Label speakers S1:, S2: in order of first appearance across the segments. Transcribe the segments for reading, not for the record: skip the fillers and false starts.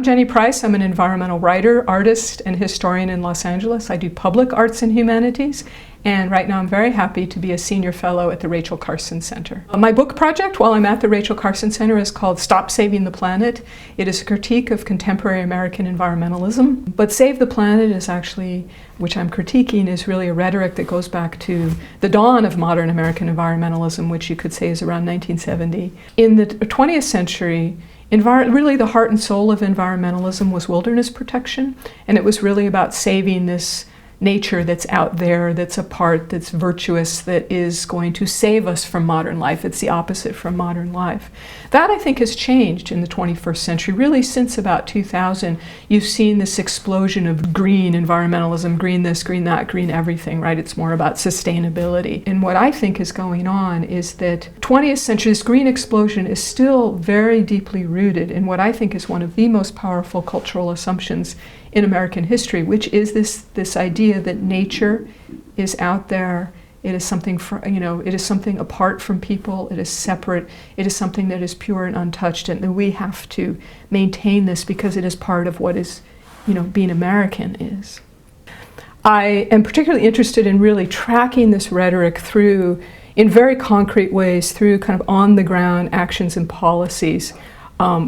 S1: I'm Jenny Price. I'm an environmental writer, artist, and historian in Los Angeles. I do public arts and humanities, and right now I'm very happy to be a senior fellow at the Rachel Carson Center. My book project while I'm at the Rachel Carson Center is called Stop Saving the Planet. It is a critique of contemporary American environmentalism. But Save the Planet is actually, which I'm critiquing, is really a rhetoric that goes back to the dawn of modern American environmentalism, which you could say is around 1970. In the 20th century, really the heart and soul of environmentalism was wilderness protection, and it was really about saving this nature that's out there, that's apart, that's virtuous, that is going to save us from modern life. It's the opposite from modern life. That, I think, has changed in the 21st century. Really, since about 2000, you've seen this explosion of green environmentalism, green this, green that, green everything, right? It's more about sustainability. And what I think is going on is that 20th century, this green explosion is still very deeply rooted in what I think is one of the most powerful cultural assumptions in American history, which is this idea that nature is out there. It is something it is something apart from people. It is separate. It is something that is pure and untouched, and that we have to maintain this because it is part of what is, being American is. I am particularly interested in really tracking this rhetoric through, in very concrete ways, through kind of on-the-ground actions and policies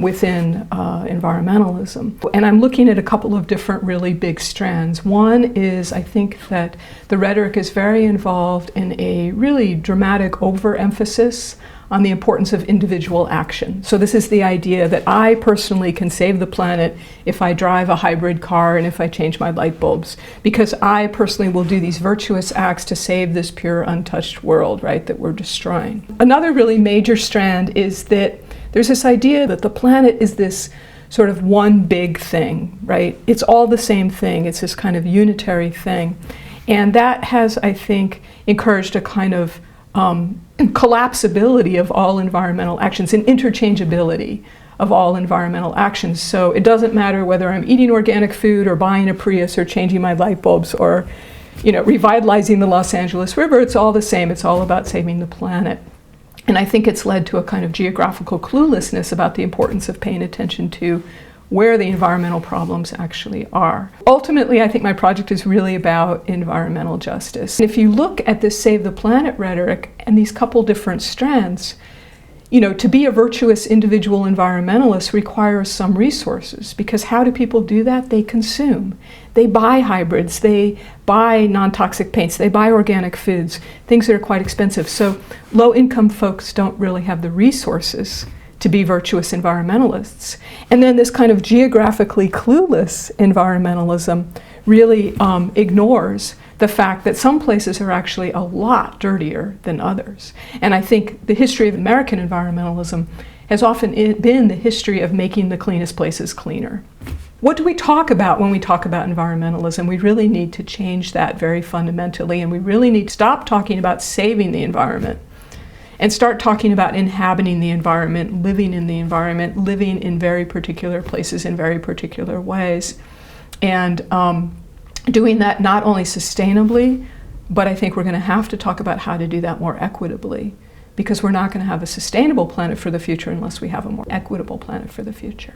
S1: within environmentalism. And I'm looking at a couple of different really big strands. One is, I think that the rhetoric is very involved in a really dramatic overemphasis on the importance of individual action. So this is the idea that I personally can save the planet if I drive a hybrid car and if I change my light bulbs, because I personally will do these virtuous acts to save this pure, untouched world, right, that we're destroying. Another really major strand is that there's this idea that the planet is this sort of one big thing, right? It's all the same thing. It's this kind of unitary thing. And that has, I think, encouraged a kind of collapsibility of all environmental actions and interchangeability of all environmental actions. So it doesn't matter whether I'm eating organic food or buying a Prius or changing my light bulbs or, revitalizing the Los Angeles River. It's all the same. It's all about saving the planet. And I think it's led to a kind of geographical cluelessness about the importance of paying attention to where the environmental problems actually are. Ultimately, I think my project is really about environmental justice. And if you look at this Save the Planet rhetoric and these couple different strands, to be a virtuous individual environmentalist requires some resources, because how do people do that? They consume. They buy hybrids, they buy non-toxic paints, they buy organic foods, things that are quite expensive. So low-income folks don't really have the resources to be virtuous environmentalists. And then this kind of geographically clueless environmentalism really ignores the fact that some places are actually a lot dirtier than others. And I think the history of American environmentalism has often been the history of making the cleanest places cleaner. What do we talk about when we talk about environmentalism? We really need to change that very fundamentally, and we really need to stop talking about saving the environment and start talking about inhabiting the environment, living in the environment, living in very particular places in very particular ways. And doing that not only sustainably, but I think we're going to have to talk about how to do that more equitably, because we're not going to have a sustainable planet for the future unless we have a more equitable planet for the future.